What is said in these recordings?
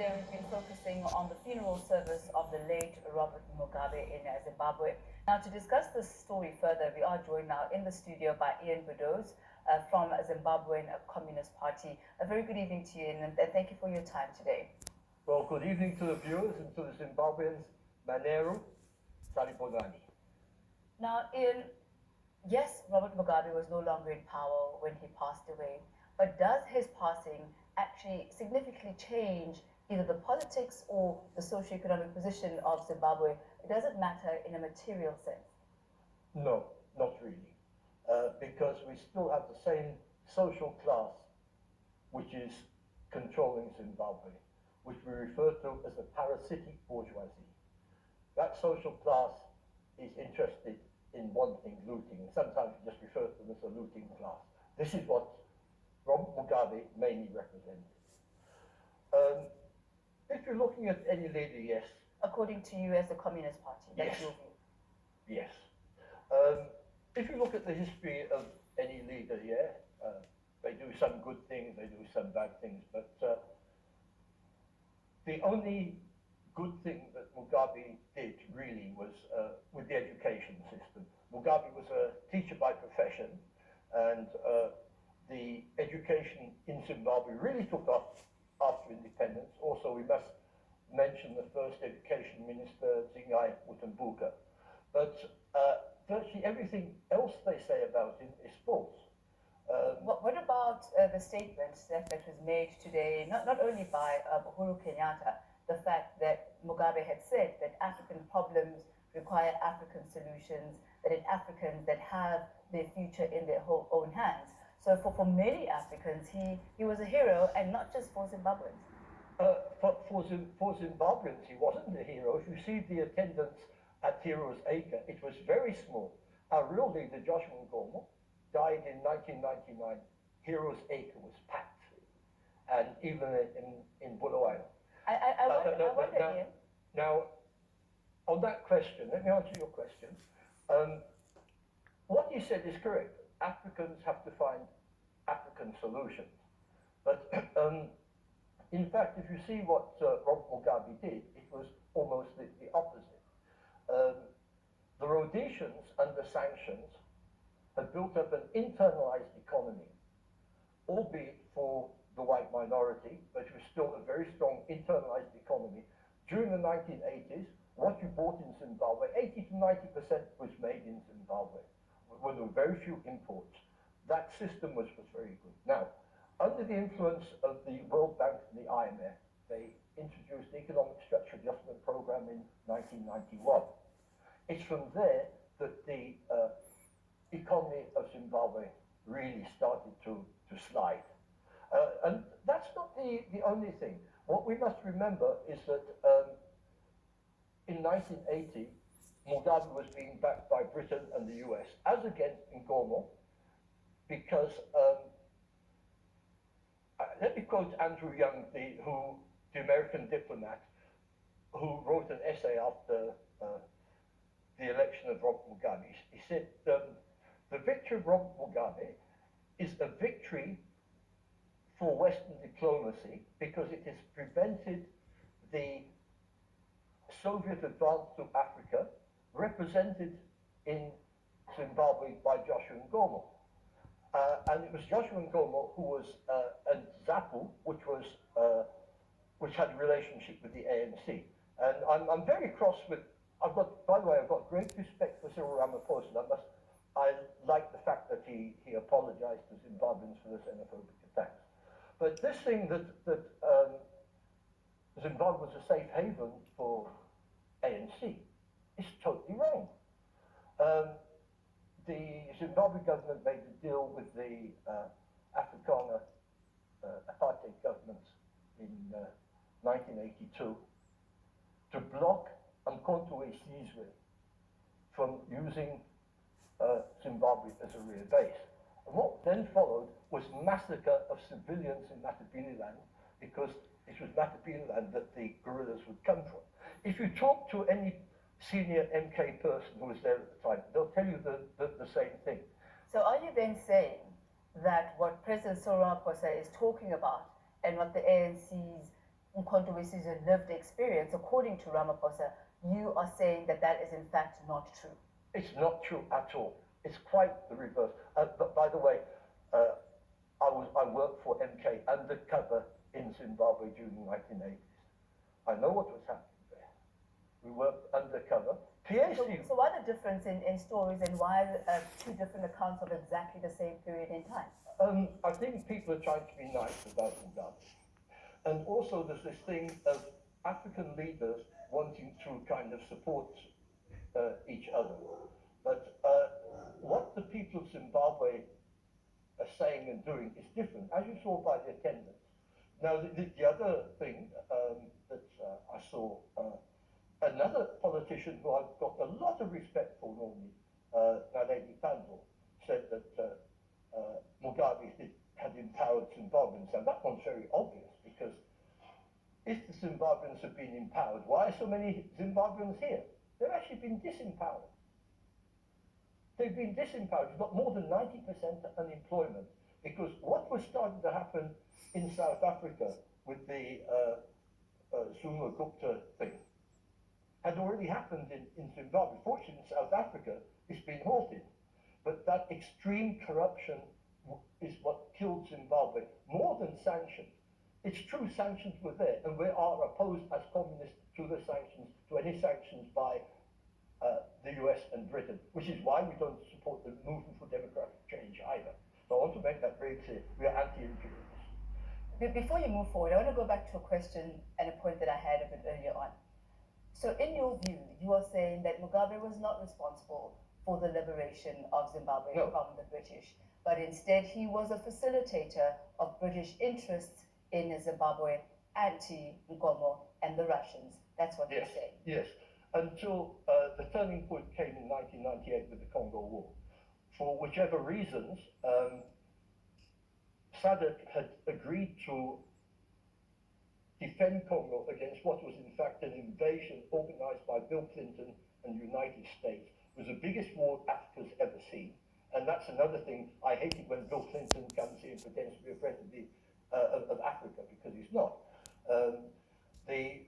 Today we've been focusing on the funeral service of the late Robert Mugabe in Zimbabwe. Now, to discuss this story further, we are joined now in the studio by Ian Bedows from Zimbabwean Communist Party. A very good evening to you, and thank you for your time today. Well, good evening to the viewers and to the Zimbabweans. Manero, Salibonani. Now, Ian, yes, Robert Mugabe was no longer in power when he passed away, but does his passing actually significantly change either the politics or the socio-economic position of Zimbabwe? It doesn't matter in a material sense. No, not really. Because we still have the same social class which is controlling Zimbabwe, which we refer to as the parasitic bourgeoisie. That social class is interested in one thing, looting. Sometimes we just refer to them as a looting class. This is what Robert Mugabe mainly represented. If you're looking at any leader, yes. According to you as the Communist Party, that's yes. your view? Yes. If you look at the history of any leader, they do some good things, they do some bad things, but the only good thing that Mugabe did really was with the education system. Mugabe was a teacher by profession, and the education in Zimbabwe really took off after independence. Also, we must mention the first education minister, Zingai Mutambuka. But virtually everything else they say about him is false. What about the statement that was made today, not only by Uhuru Kenyatta, the fact that Mugabe had said that African problems require African solutions, that it's Africans that have their future in their own hands? So for many Africans, he was a hero, and not just for Zimbabweans. For Zimbabweans, he wasn't a hero. If you see the attendance at Heroes Acre, it was very small. Our real leader, Joshua Nkomo, died in 1999. Heroes Acre was packed, and even in Bulawayo. I wonder, Ian. Now, on that question, let me answer your question. What you said is correct. Africans have to find African solutions. But in fact, if you see what Robert Mugabe did, it was almost the opposite. The Rhodesians, under sanctions, had built up an internalized economy, albeit for the white minority, but it was still a very strong internalized economy. During the 1980s, what you bought in Zimbabwe, 80 to 90% was made in Zimbabwe. There were very few imports. That system was very good. Now, under the influence of the World Bank and the IMF, they introduced the Economic Structure Adjustment Program in 1991. It's from there that the economy of Zimbabwe really started to slide. And that's not the only thing. What we must remember is that in 1980, Mugabe was being backed by Britain and the US, as against Nkomo, because let me quote Andrew Young, the American diplomat, who wrote an essay after the election of Robert Mugabe. He said, the victory of Robert Mugabe is a victory for Western diplomacy because it has prevented the Soviet advance to Africa, represented in Zimbabwe by Joshua Nkomo. And it was Joshua Nkomo who was a ZAPU, which had a relationship with the ANC. And I'm very cross with, by the way, I've got great respect for Cyril Ramaphosa. I like the fact that he apologized to Zimbabweans for the xenophobic attacks. But this thing that Zimbabwe was a safe haven for ANC is totally wrong. The Zimbabwe government made a deal with the Afrikaner apartheid government in 1982 to block Umkhonto we Sizwe from using Zimbabwe as a rear base. And what then followed was massacre of civilians in Matabeleland, because it was Matabeleland that the guerrillas would come from. If you talk to any senior MK person who was there at the time, they'll tell you the same thing. So are you then saying that what President Cyril Ramaphosa is talking about and what the ANC's Mkhonto-Wesu's lived experience, according to Ramaphosa, you are saying that that is in fact not true. It's not true at all. It's quite the reverse. But by the way, I worked for MK undercover in Zimbabwe during the 1980s. I know what was happening there. We worked undercover. So why the difference in stories, and why two different accounts of exactly the same period in time? I think people are trying to be nice about Mugabe. And also there's this thing of African leaders wanting to kind of support each other. But what the people of Zimbabwe are saying and doing is different, as you saw by the attendance. Now, the other thing that I saw, another politician who I've got a lot of respect for normally, Naledi Pandor, said that Mugabe had empowered Zimbabweans, and that one's very obvious, because if the Zimbabweans have been empowered, why are so many Zimbabweans here? They've actually been disempowered. They've been disempowered. You've got more than 90% unemployment, because what was starting to happen in South Africa with the Zuma Gupta thing had already happened in Zimbabwe. Fortunately, in South Africa, it's been halted. But that extreme corruption is what killed Zimbabwe, more than sanctions. It's true, sanctions were there, and we are opposed as communists to the sanctions, to any sanctions by the US and Britain, which is why we don't support the movement for democratic change either. So I want to make that very clear. We are anti-imperialists. Before you move forward, I want to go back to a question and a point that I had a bit earlier on. So in your view, you are saying that Mugabe was not responsible for the liberation of Zimbabwe from the British, but instead he was a facilitator of British interests in Zimbabwe, anti-Nkomo and the Russians. That's what you're saying. Yes, until the turning point came in 1998 with the Congo War. For whichever reasons, SADC had agreed to defend Congo against what was in fact an invasion organized by Bill Clinton and the United States. It was the biggest war Africa's ever seen. And that's another thing. I hate it when Bill Clinton comes here and pretends to be a friend of Africa, because he's not. The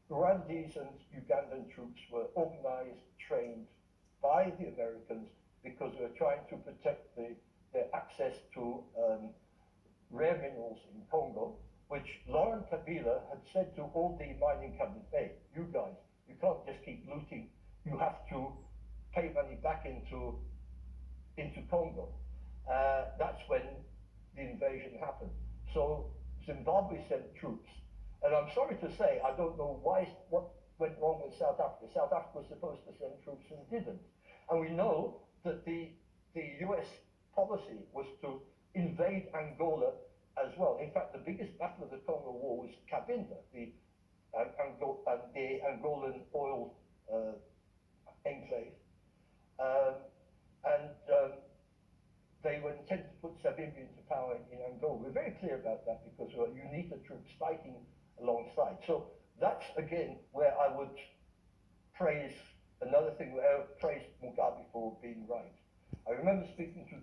Rwandese and Ugandan troops were organized, trained by the Americans, because they were trying to protect their access to rare minerals in Congo, which Laurent Kabila had said to all the mining companies, hey, you guys, you can't just keep looting, you have to pay money back into Congo. That's when the invasion happened. So Zimbabwe sent troops. And I'm sorry to say, I don't know what went wrong with South Africa. South Africa was supposed to send troops and didn't. And we know that the US policy was to invade Angola as well. In fact, the biggest battle of the Congo War was Cabinda, the Angolan oil enclave. They were intended to put Savimbi into power in Angola. We're very clear about that, because there were UNITA troops fighting alongside. So that's, again, where I would praise, another thing where I would praise Mugabe for being right. I remember speaking to